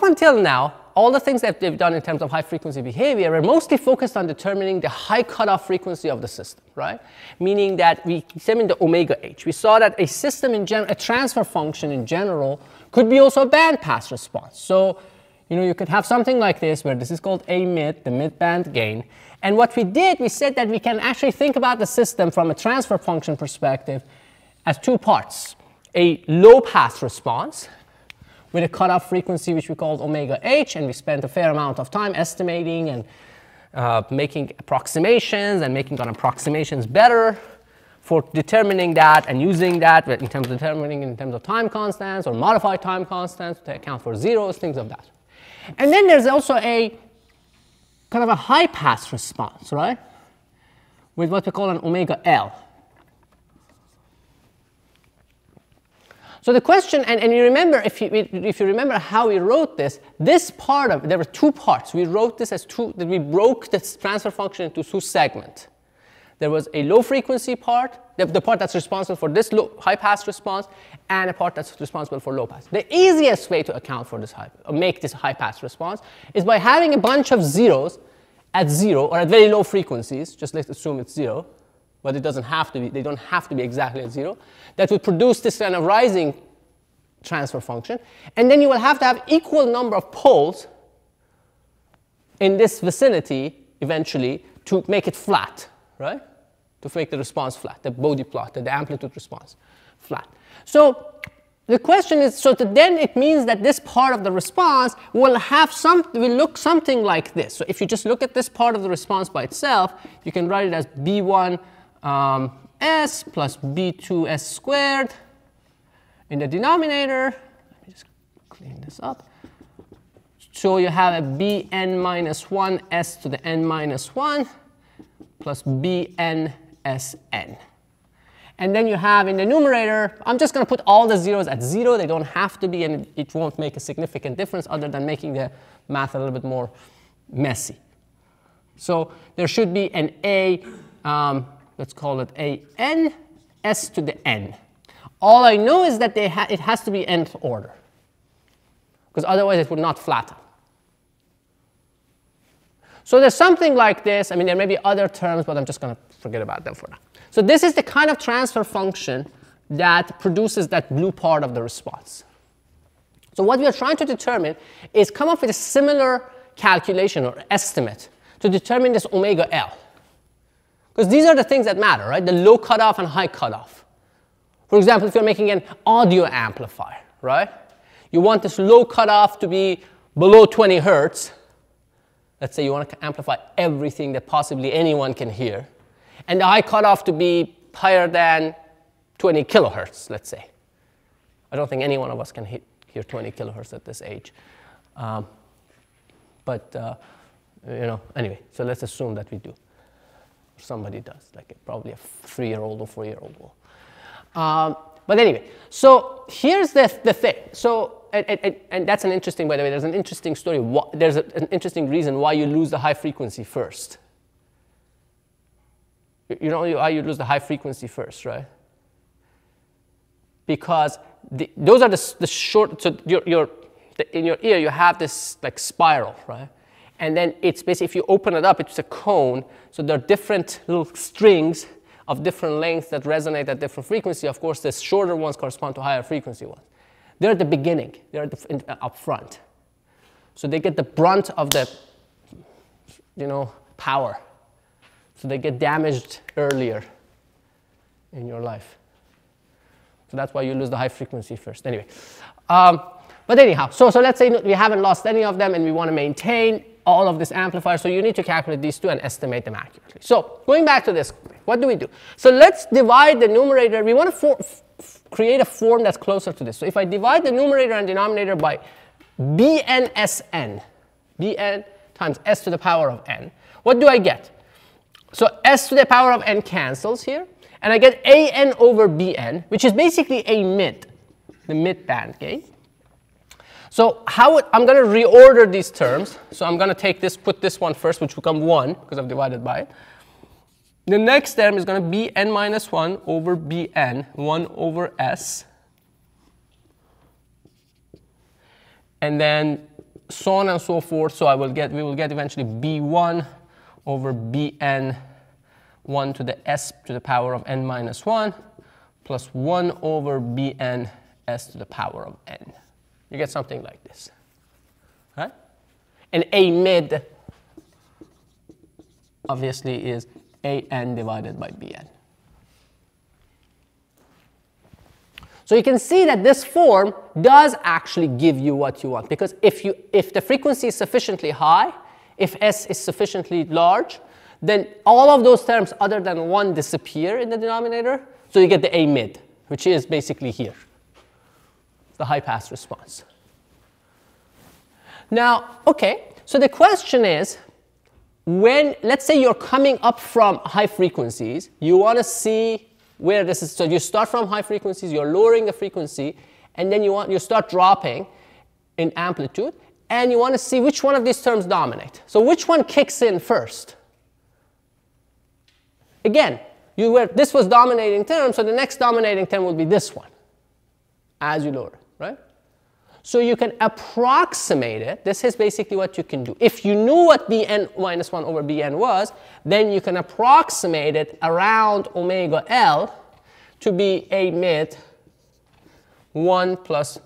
up until now, all the things that they've done in terms of high frequency behavior are mostly focused on determining the high cutoff frequency of the system, right? Meaning that we examine the omega h. We saw that a system in general, a transfer function in general, could be also a bandpass response. So, you could have something like this, where this is called a mid, the mid-band gain. And what we did, we said that we can actually think about the system from a transfer function perspective as two parts. A low-pass response with a cutoff frequency which we called omega h, and we spent a fair amount of time estimating and making approximations and making our approximations better for determining that and using that in terms of determining in terms of time constants or modified time constants to account for zeros, things of that. And then there's also a kind of a high pass response, right, with what we call an omega L. So the question, and you remember, if you remember how we wrote this part of it, there were two parts. We wrote this as we broke this transfer function into two segments. There was a low frequency part, the part that's responsible for this high pass response, and a part that's responsible for low pass. The easiest way to account for this make this high pass response is by having a bunch of zeros at 0 or at very low frequencies. Just let's assume it's 0. But it doesn't have to be, they don't have to be exactly at 0, that would produce this kind of rising transfer function. And then you will have to have equal number of poles in this vicinity eventually to make it flat, right? To make the response flat, the Bode plot, the amplitude response flat. So the question is, so then it means that this part of the response will look something like this. So if you just look at this part of the response by itself, you can write it as B1 s plus b2s squared in the denominator. Let me just clean this up. So you have a bn minus 1 s to the n minus 1 plus bn sn. And then you have in the numerator, I'm just going to put all the zeros at 0. They don't have to be, and it won't make a significant difference other than making the math a little bit more messy. So there should be an a, let's call it a n s to the n. All I know is that it has to be nth order, because otherwise it would not flatten. So there's something like this. I mean, there may be other terms, but I'm just going to forget about them for now. So this is the kind of transfer function that produces that blue part of the response. So what we are trying to determine is come up with a similar calculation or estimate to determine this omega L. Because these are the things that matter, right? The low cutoff and high cutoff. For example, if you're making an audio amplifier, right? You want this low cutoff to be below 20 hertz. Let's say you want to amplify everything that possibly anyone can hear. And the high cutoff to be higher than 20 kilohertz, let's say. I don't think any one of us can hear 20 kilohertz at this age. Anyway, so let's assume that we do. Somebody does, like probably a 3-year-old or 4-year-old will. But anyway, so here's the thing. So, and that's an interesting, by the way, there's an interesting story. There's an interesting reason why you lose the high frequency first. You know why you lose the high frequency first, right? Because those are the short, so in your ear you have this like spiral, right? And then it's basically, if you open it up, it's a cone. So there are different little strings of different lengths that resonate at different frequency. Of course, the shorter ones correspond to higher frequency ones. They're at the beginning. They're up front. So they get the brunt of the, power. So they get damaged earlier in your life. So that's why you lose the high frequency first. Anyway, but anyhow, so let's say we haven't lost any of them and we want to maintain all of this amplifier. So you need to calculate these two and estimate them accurately. So going back to this, what do we do? So let's divide the numerator. We want to create a form that's closer to this. So if I divide the numerator and denominator by bn(sn), bn times s to the power of n, what do I get? So s to the power of n cancels here, and I get an over bn, which is basically a mid, the mid-band gain. So I'm going to reorder these terms. So I'm going to put this one first, which will become 1, because I've divided by it. The next term is going to be n minus 1 over bn, 1 over s. And then so on and so forth. So we will get eventually b1 over bn 1 to the s to the power of n minus 1 plus 1 over bn s to the power of n. You get something like this. Right? And a mid obviously is an divided by bn. So you can see that this form does actually give you what you want, because if the frequency is sufficiently high, if s is sufficiently large, then all of those terms other than 1 disappear in the denominator, so you get the a mid, which is basically here, the high pass response. Now, okay, so the question is, when, let's say you're coming up from high frequencies, you want to see where this is. So you start from high frequencies, you're lowering the frequency, and then you start dropping in amplitude, and you want to see which one of these terms dominate. So which one kicks in first? Again, this was dominating term, so the next dominating term will be this one as you lower it, right? So you can approximate it. This is basically what you can do. If you knew what bn minus 1 over bn was, then you can approximate it around omega L to be a mid 1 plus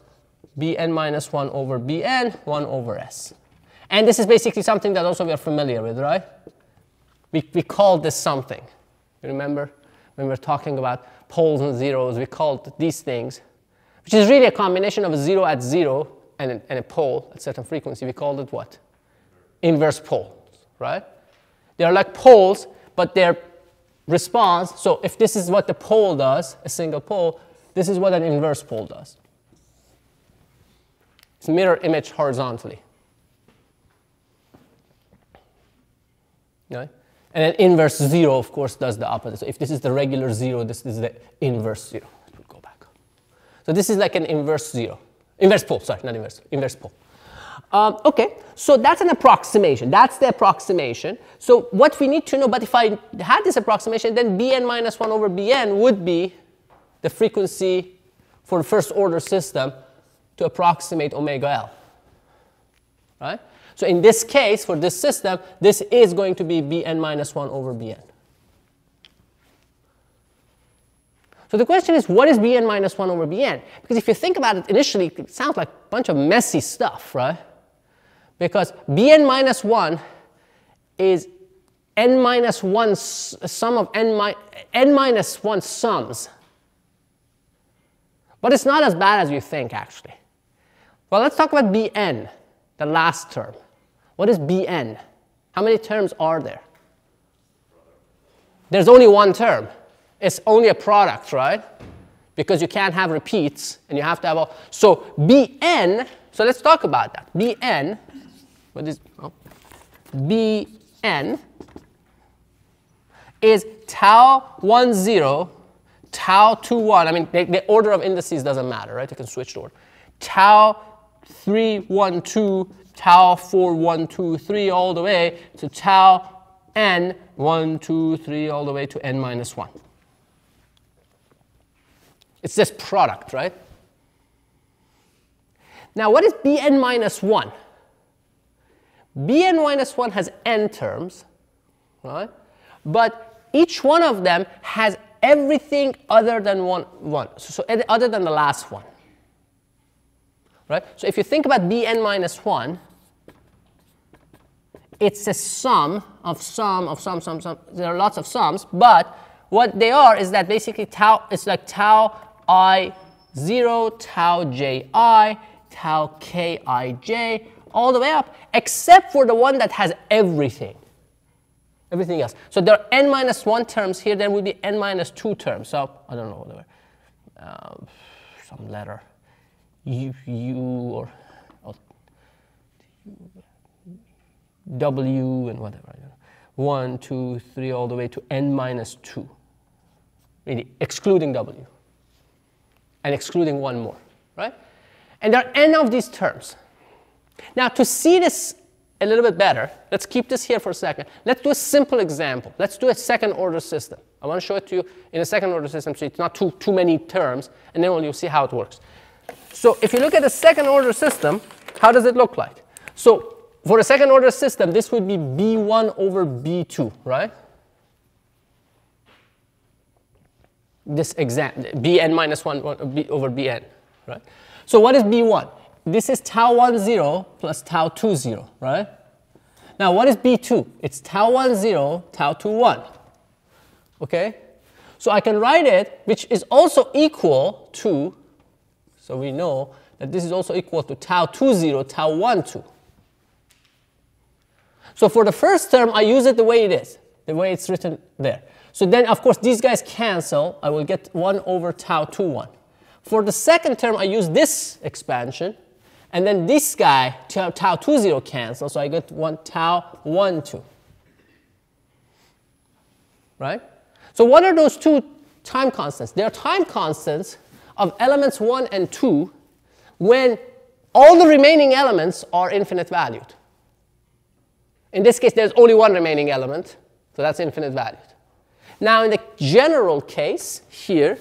bn minus 1 over bn 1 over s. And this is basically something that also we are familiar with, right? We call this something. You remember when we were talking about poles and zeros, we called these things, which is really a combination of a 0 at 0 and a pole at certain frequency. We called it what? Inverse poles, right? They are like poles, but their response, so if this is what the pole does, a single pole, this is what an inverse pole does. It's mirror image horizontally. Right? And an inverse 0, of course, does the opposite. So if this is the regular 0, this is the inverse 0. We'll go back. So this is like an inverse 0. Inverse pole, sorry, not inverse, inverse pole. Okay, so that's an approximation. That's the approximation. So what we need to know, but if I had this approximation, then bn minus 1 over bn would be the frequency for the first order system to approximate omega L. Right? So in this case, for this system, this is going to be bn minus 1 over bn. So the question is, what is bn minus 1 over bn? Because if you think about it initially, it sounds like a bunch of messy stuff, right? Because bn minus 1 is n minus 1 sum of n minus 1 sums. But it's not as bad as you think, actually. Well, let's talk about bn, the last term. What is bn? How many terms are there? There's only one term. It's only a product, right? Because you can't have repeats, and you have to have all. So bn, so let's talk about that. bn, what is, oh, bn is tau 1, 0, tau 2, 1. I mean, the order of indices doesn't matter, right? You can switch the order. Tau 3, 1, 2, tau 4, 1, 2, 3, all the way to tau n, 1, 2, 3, all the way to n minus 1. It's this product, right? Now, what is bn minus 1? bn minus 1 has n terms, right? But each one of them has everything other than one. So other than the last one. Right? So if you think about bn minus 1, it's a sum of sum. There are lots of sums, but what they are is that basically tau, it's like tau I 0, tau ji, tau kij, all the way up, except for the one that has everything. Everything else. So there are n minus 1 terms here, there will be n minus 2 terms. So I don't know, whatever. Some letter. U or W and whatever. 1, 2, 3, all the way to n minus 2. Really, excluding W. And excluding one more, right? And there are n of these terms. Now, to see this a little bit better, let's keep this here for a second. Let's do a simple example. Let's do a second order system. I want to show it to you in a second order system so it's not too many terms, and then you'll see how it works. So if you look at a second order system, how does it look like? So for a second order system, this would be B1 over B2, right? This Bn minus 1 over Bn, right? So what is B1? This is tau 1, 0 plus tau 2, 0, right? Now what is B2? It's tau 1, 0, tau 2, 1, okay? So I can write it, which is also equal to, so we know that this is also equal to tau 2, 0, tau 1, 2. So for the first term, I use it the way it is, the way it's written there. So then, of course, these guys cancel. I will get 1 over tau 2, 1. For the second term, I use this expansion. And then this guy, tau 2, 0 cancels. So I get 1 tau 1, 2. Right? So what are those two time constants? They are time constants of elements 1 and 2 when all the remaining elements are infinite valued. In this case, there's only one remaining element. So that's infinite valued. Now, in the general case here,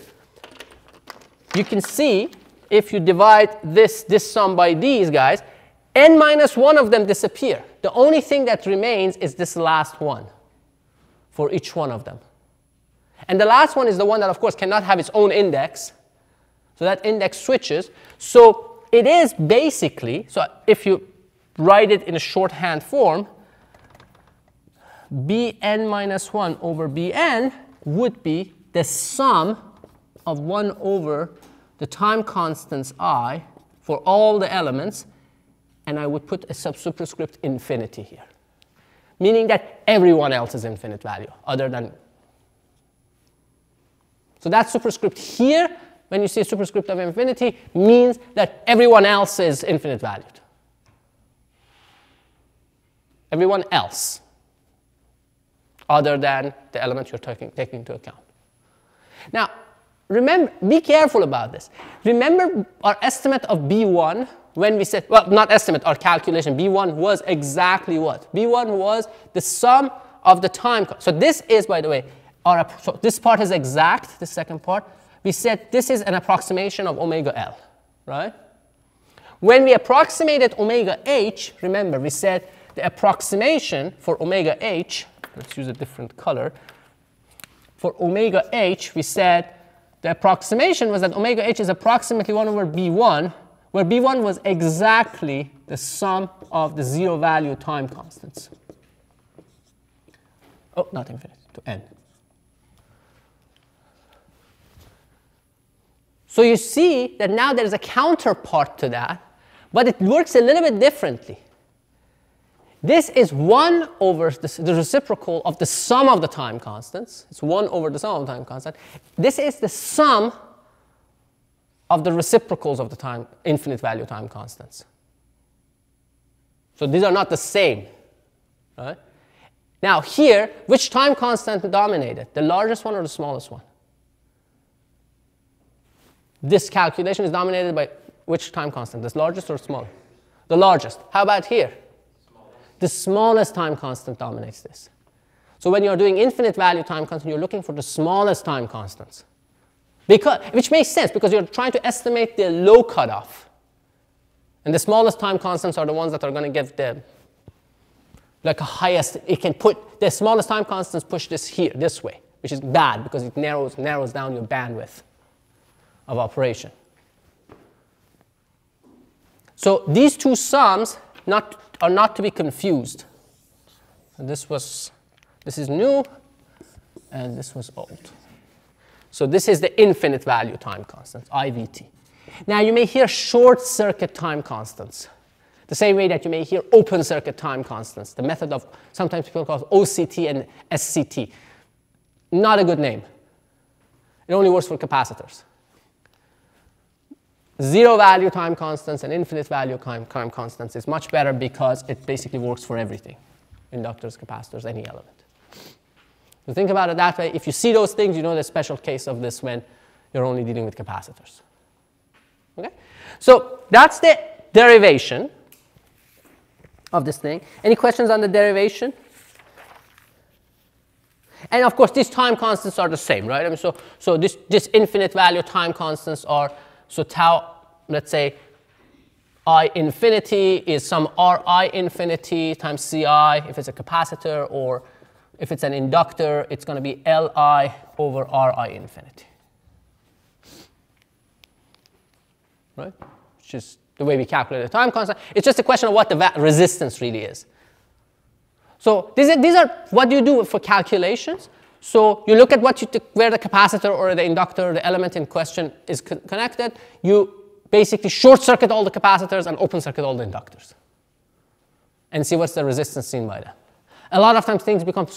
you can see if you divide this sum by these guys, n minus 1 of them disappear. The only thing that remains is this last one for each one of them. And the last one is the one that, of course, cannot have its own index. So that index switches. So it is basically, so if you write it in a shorthand form, Bn minus 1 over Bn would be the sum of 1 over the time constants I for all the elements, and I would put a superscript infinity here, meaning that everyone else is infinite value other than. So that superscript here, when you see a superscript of infinity, means that everyone else is infinite valued. Everyone else, other than the element you're taking into account. Now, remember, be careful about this. Remember our estimate of B1 when we said, well, not estimate, our calculation. B1 was exactly what? B1 was the sum of the time. So this is, by the way, so this part is exact, this second part. We said this is an approximation of omega L, right? When we approximated omega H, remember, we said the approximation for omega H, let's use a different color. For omega H, we said the approximation was that omega H is approximately 1 over B1, where B1 was exactly the sum of the zero value time constants. Oh, not infinite, to n. So you see that now there's a counterpart to that, but it works a little bit differently. This is 1 over the reciprocal of the sum of the time constants. It's 1 over the sum of the time constant. This is the sum of the reciprocals of the time, infinite value time constants. So these are not the same, right? Now here, which time constant dominated? The largest one or the smallest one? This calculation is dominated by which time constant? The largest or smallest? The largest. How about here? The smallest time constant dominates this. So when you're doing infinite value time constant, you're looking for the smallest time constants. Which makes sense, because you're trying to estimate the low cutoff. And the smallest time constants are the ones that are going to give the like a highest, it can put, the smallest time constants push this here, this way, which is bad because it narrows down your bandwidth of operation. So these two sums are not to be confused. And this is new, and this was old. So this is the infinite value time constants, IVT. Now you may hear short circuit time constants, the same way that you may hear open circuit time constants, the method of, sometimes people call it OCT and SCT. Not a good name. It only works for capacitors. Zero value time constants and infinite value time constants is much better because it basically works for everything. Inductors, capacitors, any element. So think about it that way. If you see those things, you know the special case of this when you're only dealing with capacitors. Okay? So that's the derivation of this thing. Any questions on the derivation? And of course, these time constants are the same, right? I mean, so this infinite value time constants are, so tau, let's say, I infinity is some Ri infinity times Ci if it's a capacitor, or if it's an inductor, it's going to be Li over Ri infinity. Right? Which is the way we calculate the time constant. It's just a question of what the resistance really is. So these are what you do for calculations. So you look at where the capacitor or the inductor, the element in question is connected. You basically short circuit all the capacitors and open circuit all the inductors, and see what's the resistance seen by them. A lot of times things become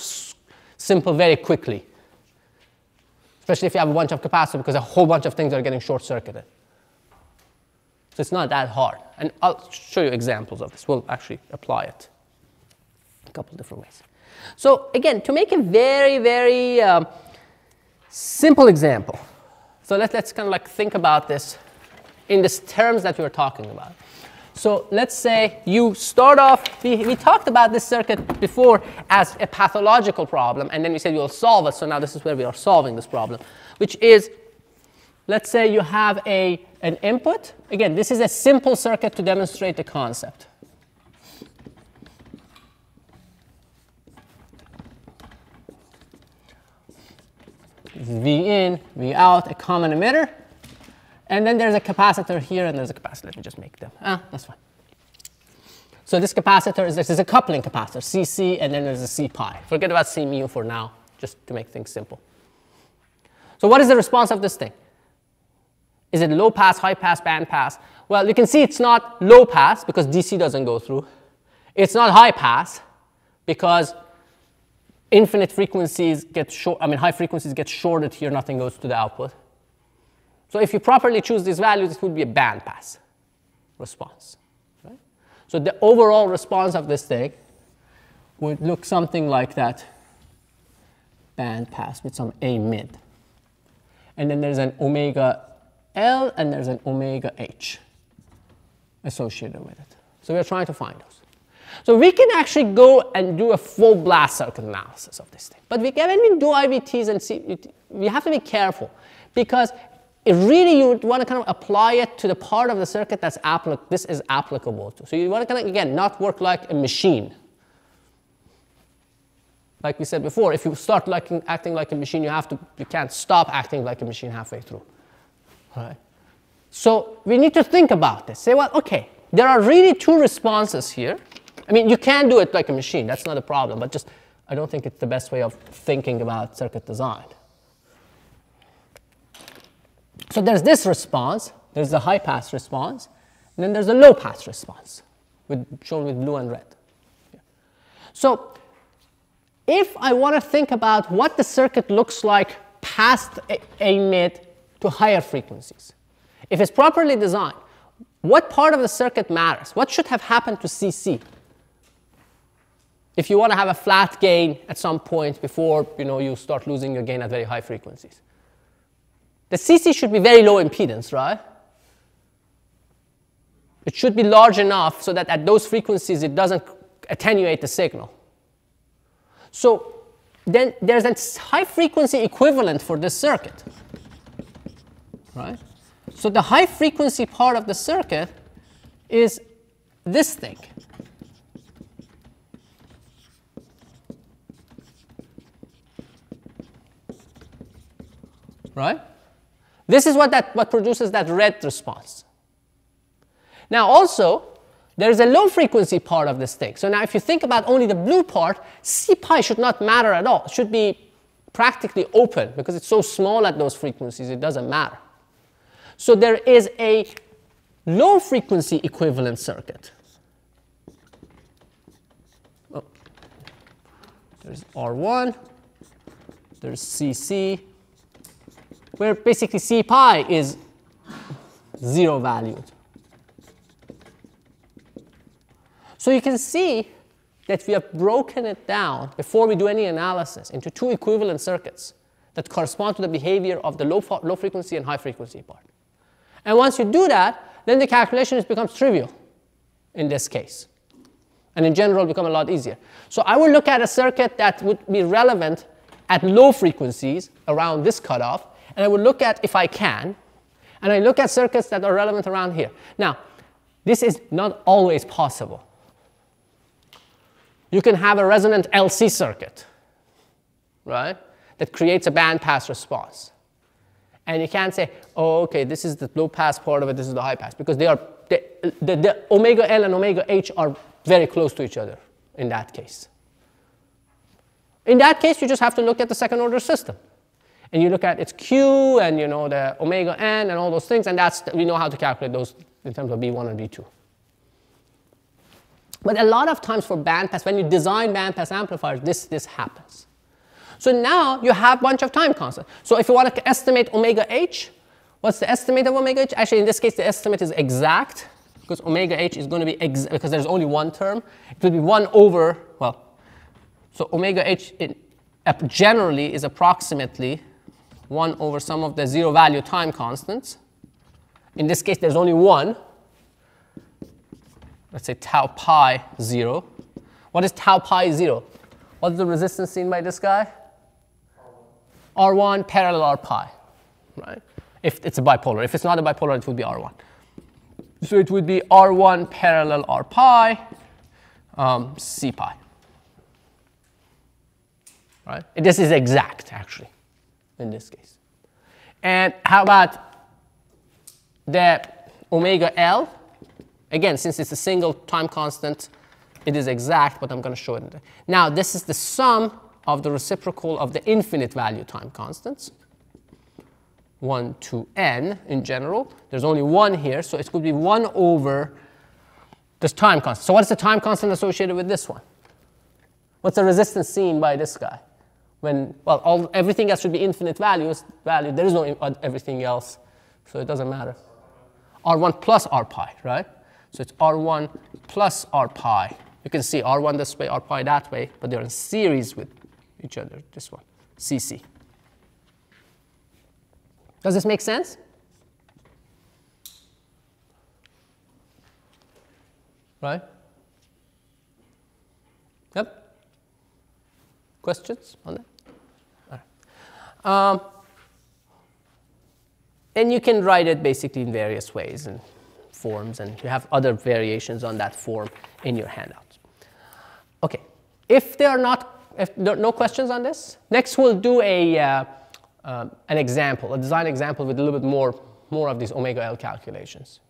simple very quickly, especially if you have a bunch of capacitors, because a whole bunch of things are getting short circuited. So it's not that hard. And I'll show you examples of this. We'll actually apply it a couple different ways. So again, to make a very, very simple example, so let's kind of like think about this in these terms that we were talking about. So let's say you start off, we talked about this circuit before as a pathological problem, and then we said we'll solve it. So now this is where we are solving this problem, which is, let's say you have an input. Again, this is a simple circuit to demonstrate the concept. This is V in, V out, a common emitter. And then there's a capacitor here, and there's a capacitor. Let me just make them. That's fine. So this capacitor this is a coupling capacitor, Cc, and then there's a C pi. Forget about C mu for now, just to make things simple. So what is the response of this thing? Is it low pass, high pass, band pass? Well, you can see it's not low pass because DC doesn't go through. It's not high pass because infinite frequencies get short. I mean, high frequencies get shorted here. Nothing goes to the output. So if you properly choose these values, it would be a band pass response. Right? So the overall response of this thing would look something like that. Band pass with some A mid. And then there's an omega L, and there's an omega H associated with it. So we're trying to find those. So we can actually go and do a full blast circuit analysis of this thing. But when we do IVTs and see, we have to be careful, because really you would want to kind of apply it to the part of the circuit that's this is applicable to. So you want to kind of, again, not work like a machine. Like we said before, if you start acting like a machine, you can't stop acting like a machine halfway through. Right? So we need to think about this. Say, well, okay, there are really two responses here. I mean, you can do it like a machine. That's not a problem. But just, I don't think it's the best way of thinking about circuit design. So there's this response. There's the high pass response. And then there's a low pass response, shown with blue and red. Yeah. So if I want to think about what the circuit looks like past a mid to higher frequencies, if it's properly designed, what part of the circuit matters? What should have happened to Cc? If you want to have a flat gain at some point before you start losing your gain at very high frequencies. The Cc should be very low impedance, right? It should be large enough so that at those frequencies it doesn't attenuate the signal. So then there's a high frequency equivalent for this circuit, right? So the high frequency part of the circuit is this thing. Right? This is what produces that red response. Now also, there's a low frequency part of this thing. So now if you think about only the blue part, C pi should not matter at all. It should be practically open because it's so small at those frequencies, it doesn't matter. So there is a low frequency equivalent circuit. Oh. There's R1, there's CC, where basically C pi is zero valued. So you can see that we have broken it down before we do any analysis into two equivalent circuits that correspond to the behavior of the low frequency and high frequency part. And once you do that, then the calculation becomes trivial in this case. And in general, become a lot easier. So I will look at a circuit that would be relevant at low frequencies around this cutoff. And I would look at, if I can, and I look at circuits that are relevant around here. Now, This is not always possible. You can have a resonant LC circuit, right, that creates a bandpass response. And you can't say, oh, okay, this is the low pass part of it, this is the high pass, because they are, the omega L and omega H are very close to each other in that case. In that case, you just have to look at the second order system. And you look at its Q and you know the omega N and all those things, and we know how to calculate those in terms of B1 and B2. But a lot of times for bandpass, when you design bandpass amplifiers, this happens. So now you have a bunch of time constants. So if you want to estimate omega H, what's the estimate of omega H? Actually, in this case, the estimate is exact, because omega H is going to be exact, because there's only one term. It will be 1 over, well, so omega H generally is approximately 1 over some of the zero value time constants. In this case, there's only one. Let's say tau pi 0. What is tau pi 0? What's the resistance seen by this guy? R1 parallel R pi, right? If it's a bipolar. If it's not a bipolar, it would be R1. So it would be R1 parallel R pi, C pi. Right? This is exact, actually, in this case. And how about the omega L? Again, since it's a single time constant, it is exact, but I'm going to show it. Now, this is the sum of the reciprocal of the infinite value time constants, 1 to n in general. There's only one here, so it could be 1 over this time constant. So what's the time constant associated with this one? What's the resistance seen by this guy? When, well, everything else should be infinite values. There is no everything else, so it doesn't matter. R1 plus R pi, right? So it's R1 plus R pi. You can see R1 this way, R pi that way, but they're in series with each other, this one, CC. Does this make sense? Right? Yep. Questions on that? All right. And you can write it basically in various ways and forms, and you have other variations on that form in your handouts. Okay. If there are no questions on this, next we'll do an example, a design example with a little bit more of these omega L calculations.